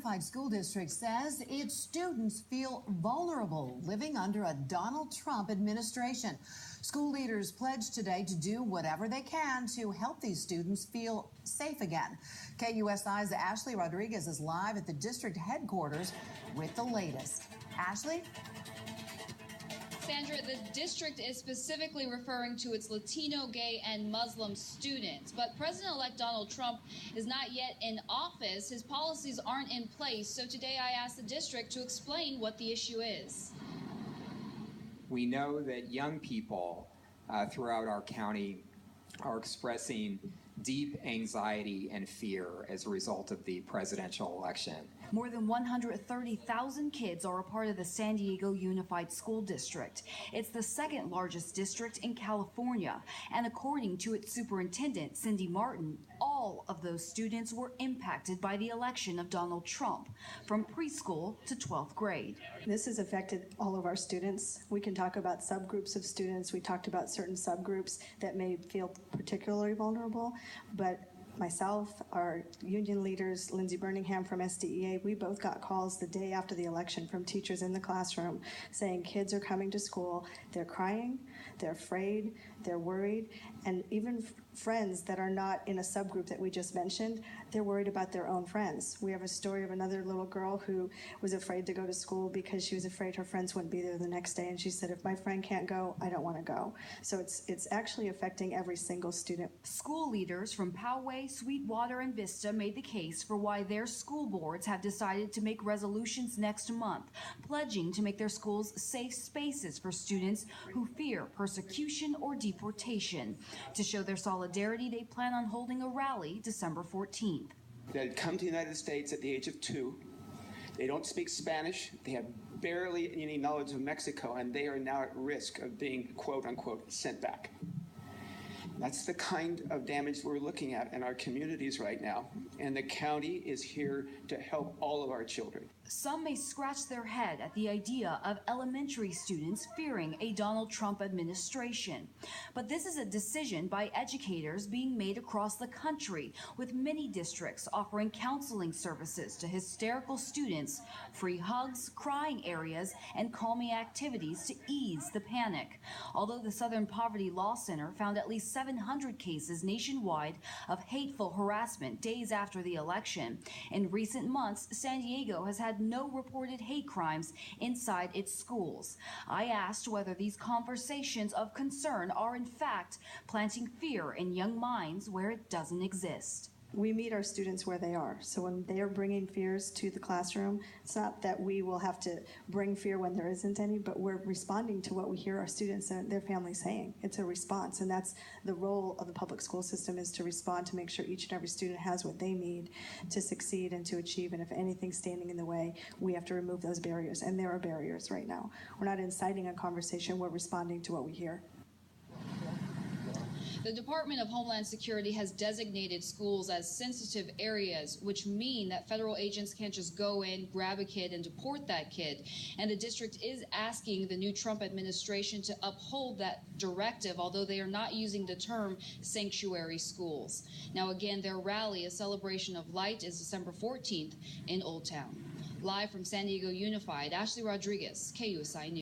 Unified School District says its students feel vulnerable living under a Donald Trump administration. School leaders pledged today to do whatever they can to help these students feel safe again. KUSI's Ashley Rodriguez is live at the district headquarters with the latest. Ashley? Sandra, the district is specifically referring to its Latino, gay, and Muslim students. But President-elect Donald Trump is not yet in office. His policies aren't in place. So today I asked the district to explain what the issue is. We know that young people throughout our county are expressing deep anxiety and fear as a result of the presidential election. More than 130,000 kids are a part of the San Diego Unified School District. It's the second largest district in California, and according to its superintendent, Cindy Martin, all of those students were impacted by the election of Donald Trump, from preschool to 12th grade. This has affected all of our students. We can talk about subgroups of students. We talked about certain subgroups that may feel particularly vulnerable, but myself, our union leaders, Lindsey Birmingham from SDEA, we both got calls the day after the election from teachers in the classroom saying kids are coming to school, they're crying, they're afraid, they're worried, and even friends that are not in a subgroup that we just mentioned, they're worried about their own friends. We have a story of another little girl who was afraid to go to school because she was afraid her friends wouldn't be there the next day, and she said, if my friend can't go, I don't want to go. So it's actually affecting every single student. School leaders from Poway, Sweetwater, and Vista made the case for why their school boards have decided to make resolutions next month, pledging to make their schools safe spaces for students who fear persecution or deportation. To show their solidarity, they plan on holding a rally December 14th. They had come to the United States at the age of 2. They don't speak Spanish. They have barely any knowledge of Mexico, and they are now at risk of being, quote unquote, sent back. That's the kind of damage we're looking at in our communities right now, and the county is here to help all of our children. Some may scratch their head at the idea of elementary students fearing a Donald Trump administration. But this is a decision by educators being made across the country, with many districts offering counseling services to hysterical students, free hugs, crying areas, and calming activities to ease the panic. Although the Southern Poverty Law Center found at least 700 cases nationwide of hateful harassment days after the election, in recent months, San Diego has had no reported hate crimes inside its schools. I asked whether these conversations of concern are in fact planting fear in young minds where it doesn't exist. We meet our students where they are. So when they are bringing fears to the classroom, it's not that we will have to bring fear when there isn't any, but we're responding to what we hear our students and their families saying. It's a response, and that's the role of the public school system, is to respond to make sure each and every student has what they need to succeed and to achieve. And if anything's standing in the way, we have to remove those barriers. And there are barriers right now. We're not inciting a conversation, we're responding to what we hear. The Department of Homeland Security has designated schools as sensitive areas, which mean that federal agents can't just go in, grab a kid, and deport that kid. And the district is asking the new Trump administration to uphold that directive, although they are not using the term sanctuary schools. Now, again, their rally, a celebration of light, is December 14th in Old Town. Live from San Diego Unified, Ashley Rodriguez, KUSI News.